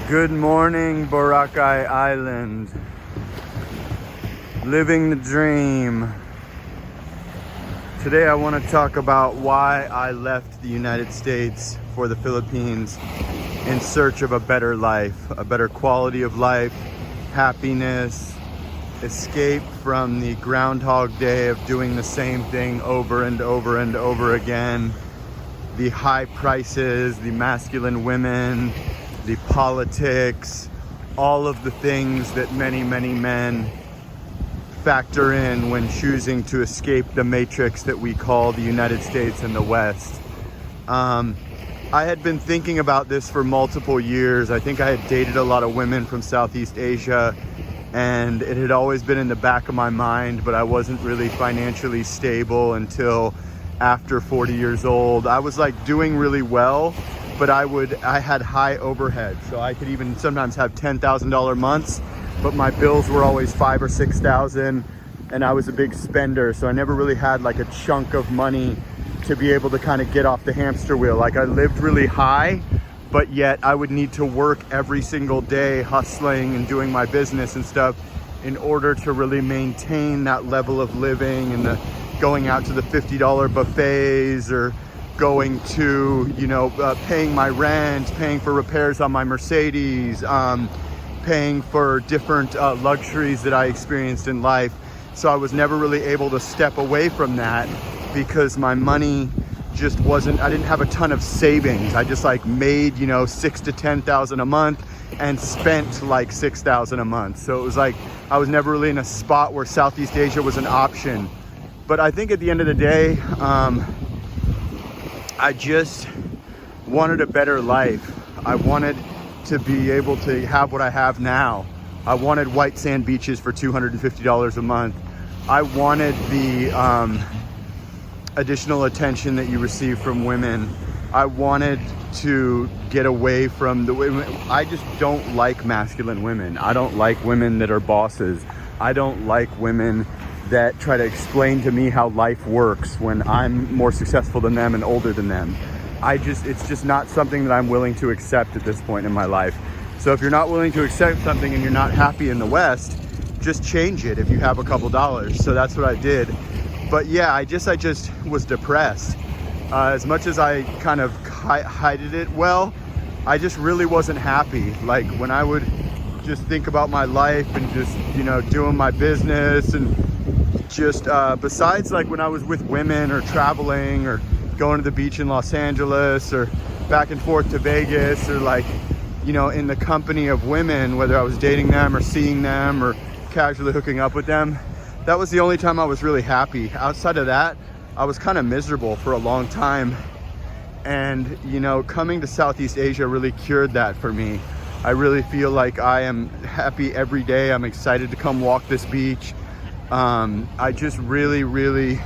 Good morning, Boracay Island. Living the dream. Today I want to talk about why I left the United States for the Philippines in search of a better life, a better quality of life, happiness, escape from the Groundhog Day of doing the same thing over and over and over again, the high prices, the masculine women, the politics, all of the things that many men factor in when choosing to escape the matrix that we call the United States and the West. I had been thinking about this for multiple years. I think I had dated a lot of women from Southeast Asia, and it had always been in the back of my mind, but I wasn't really financially stable until after 40 years old. I was like doing really well, but I had high overhead, so I could even sometimes have $10,000 months, but my bills were always $5,000 or $6,000, and I was a big spender, so I never really had like a chunk of money to be able to kind of get off the hamster wheel. Like I lived really high, but yet I would need to work every single day hustling and doing my business and stuff in order to really maintain that level of living, and the going out to the $50 buffets, or going to, paying my rent, paying for repairs on my Mercedes, paying for different luxuries that I experienced in life. So I was never really able to step away from that because my money just wasn't, I didn't have a ton of savings. I just like made, $6,000 to $10,000 a month and spent like $6,000 a month. So it was like, I was never really in a spot where Southeast Asia was an option. But I think at the end of the day, I just wanted a better life. I wanted to be able to have what I have now. I wanted white sand beaches for $250 a month. I wanted the additional attention that you receive from women. I wanted to get away from the women. I just don't like masculine women. I don't like women that are bosses. I don't like women that try to explain to me how life works when I'm more successful than them and older than them. It's just not something that I'm willing to accept at this point in my life. So if you're not willing to accept something and you're not happy in the West, just change it if you have a couple dollars. So that's what I did. But yeah, I just was depressed. As much as I kind of hided it well, I just really wasn't happy. Like when I would just think about my life and just, doing my business, and just besides like when I was with women or traveling or going to the beach in Los Angeles or back and forth to Vegas, or like, in the company of women, whether I was dating them or seeing them or casually hooking up with them, that was the only time I was really happy. Outside of that, I was kind of miserable for a long time. And, coming to Southeast Asia really cured that for me. I really feel like I am happy every day. I'm excited to come walk this beach. I just really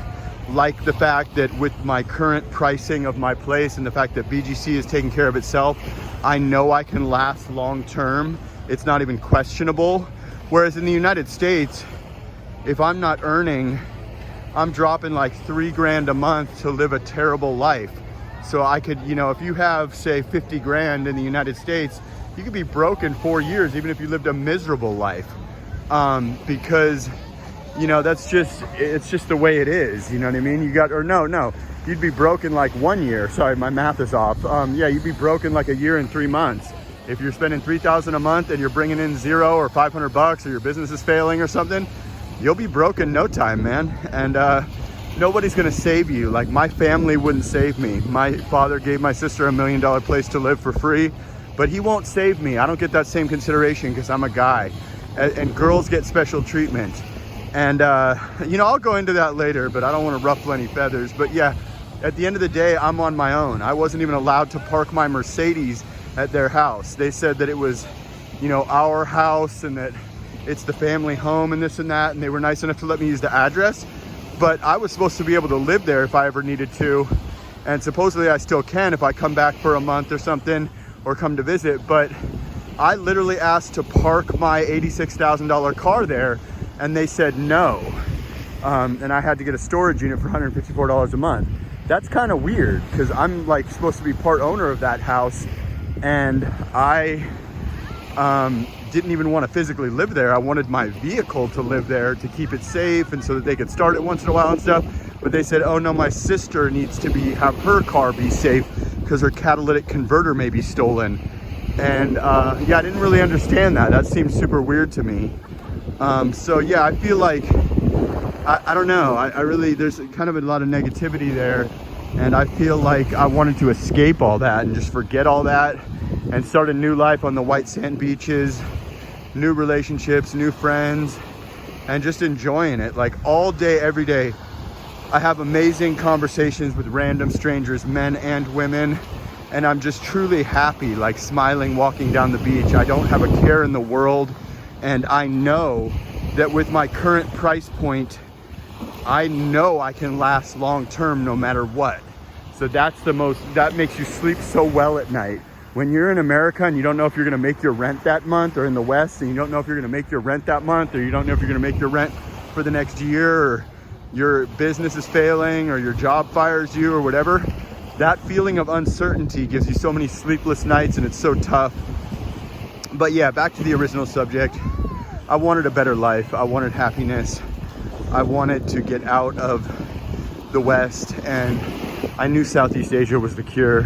like the fact that with my current pricing of my place and the fact that BGC is taking care of itself, I know I can last long term. It's not even questionable. Whereas in the United States, if I'm not earning, I'm dropping like $3,000 a month to live a terrible life. So I could, if you have say 50 grand in the United States, you could be broke in 4 years, even if you lived a miserable life. Because it's just the way it is. You know what I mean? You'd be broke in like 1 year. Sorry, my math is off. You'd be broke in like a year and 3 months. If you're spending $3,000 a month and you're bringing in $0 or $500, or your business is failing or something, you'll be broke in no time, man. And nobody's gonna save you. Like my family wouldn't save me. My father gave my sister $1 million place to live for free, but he won't save me. I don't get that same consideration because I'm a guy, and girls get special treatment. And, I'll go into that later, but I don't want to ruffle any feathers. But yeah, at the end of the day, I'm on my own. I wasn't even allowed to park my Mercedes at their house. They said that it was, our house and that it's the family home and this and that. And they were nice enough to let me use the address. But I was supposed to be able to live there if I ever needed to. And supposedly I still can if I come back for a month or something, or come to visit. But I literally asked to park my $86,000 car there, and they said no. And I had to get a storage unit for $154 a month. That's kind of weird because I'm like supposed to be part owner of that house, and I Didn't even want to physically live there. I wanted my vehicle to live there to keep it safe and so that they could start it once in a while and stuff. But they said, oh no, my sister needs to have her car be safe because her catalytic converter may be stolen. And yeah, I didn't really understand that. That seemed super weird to me. So yeah, I feel like, I don't know. I really, there's kind of a lot of negativity there. And I feel like I wanted to escape all that and just forget all that and start a new life on the white sand beaches, new relationships, new friends, and just enjoying it. Like all day, every day, I have amazing conversations with random strangers, men and women, and I'm just truly happy, like smiling, walking down the beach. I don't have a care in the world, and I know that with my current price point, I know I can last long term no matter what. So that makes you sleep so well at night. When you're in America and you don't know if you're gonna make your rent that month, or in the West and you don't know if you're gonna make your rent that month, or you don't know if you're gonna make your rent for the next year, or your business is failing, or your job fires you, or whatever, that feeling of uncertainty gives you so many sleepless nights, and it's so tough. But yeah, back to the original subject. I wanted a better life. I wanted happiness. I wanted to get out of the West, and I knew Southeast Asia was the cure.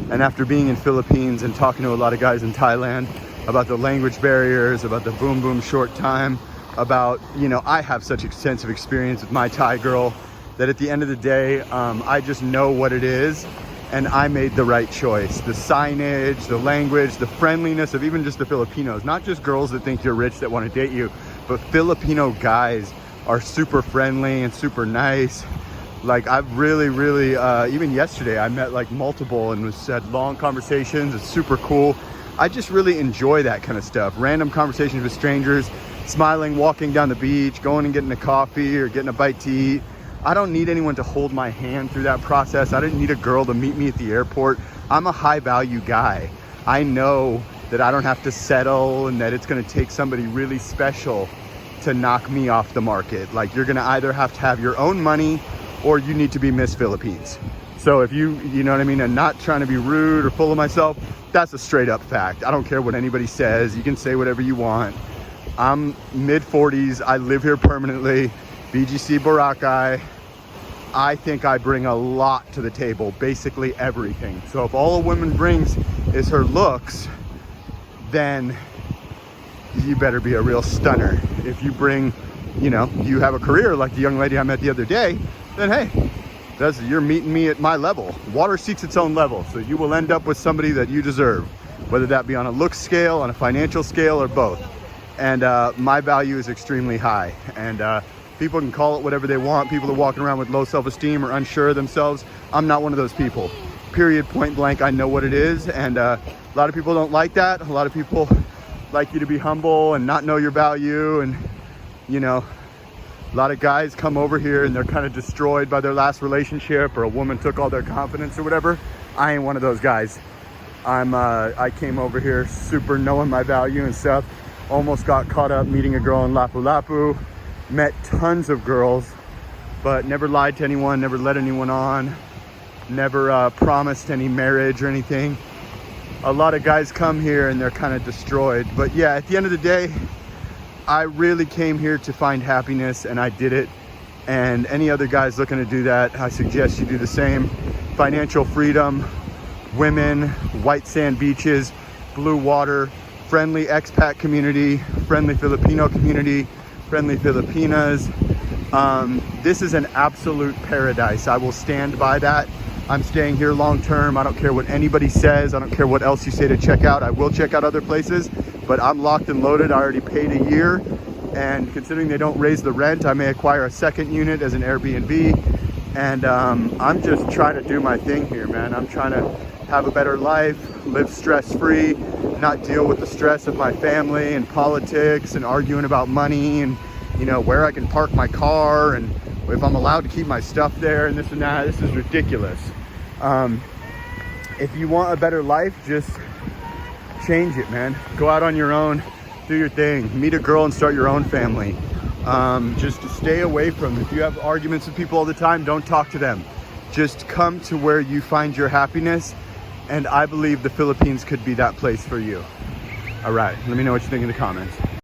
And after being in Philippines and talking to a lot of guys in Thailand about the language barriers, about the boom boom short time, about, you know, I have such extensive experience with my Thai girl that at the end of the day, I just know what it is, and I made the right choice. The signage, the language, the friendliness of even just the Filipinos, not just girls that think you're rich that want to date you, but Filipino guys are super friendly and super nice. Like I've really, even yesterday I met like multiple and had long conversations. It's super cool. I just really enjoy that kind of stuff. Random conversations with strangers, smiling, walking down the beach, going and getting a coffee or getting a bite to eat. I don't need anyone to hold my hand through that process. I didn't need a girl to meet me at the airport. I'm a high value guy. I know that I don't have to settle and that it's gonna take somebody really special to knock me off the market. Like you're gonna either have to have your own money or you need to be Miss Philippines. So if you know what I mean, and not trying to be rude or full of myself, that's a straight up fact. I don't care what anybody says. You can say whatever you want. I'm mid 40s. I live here permanently. BGC Boracay. I think I bring a lot to the table, basically everything. So if all a woman brings is her looks, then you better be a real stunner. If you bring, you know, you have a career like the young lady I met the other day, then hey, you're meeting me at my level. Water seeks its own level, so you will end up with somebody that you deserve, whether that be on a look scale, on a financial scale, or both. And my value is extremely high, and people can call it whatever they want. People are walking around with low self-esteem or unsure of themselves. I'm not one of those people. Period, point blank. I know what it is, and a lot of people don't like that. A lot of people like you to be humble and not know your value, and you know, a lot of guys come over here and they're kind of destroyed by their last relationship, or a woman took all their confidence or whatever. I ain't one of those guys. I came over here super knowing my value and stuff. Almost got caught up meeting a girl in Lapu-Lapu. Met tons of girls, but never lied to anyone, never led anyone on, never promised any marriage or anything. A lot of guys come here and they're kind of destroyed. But yeah, at the end of the day, I really came here to find happiness, and I did it. And any other guys looking to do that, I suggest you do the same. Financial freedom, women, white sand beaches, blue water, friendly expat community, friendly Filipino community, friendly Filipinas. This is an absolute paradise. I will stand by that. I'm staying here long term. I don't care what anybody says. I don't care what else you say to check out. I will check out other places, but I'm locked and loaded. I already paid a year, and considering they don't raise the rent, I may acquire a second unit as an Airbnb. And I'm just trying to do my thing here, man. I'm trying to have a better life, live stress-free, not deal with the stress of my family and politics and arguing about money and, you know, where I can park my car and if I'm allowed to keep my stuff there and this and that. This is ridiculous. If you want a better life, just change it, man. Go out on your own, do your thing, meet a girl and start your own family. Just stay away from, if you have arguments with people all the time, don't talk to them. Just come to where you find your happiness, and I believe the Philippines could be that place for you. All right, let me know what you think in the comments.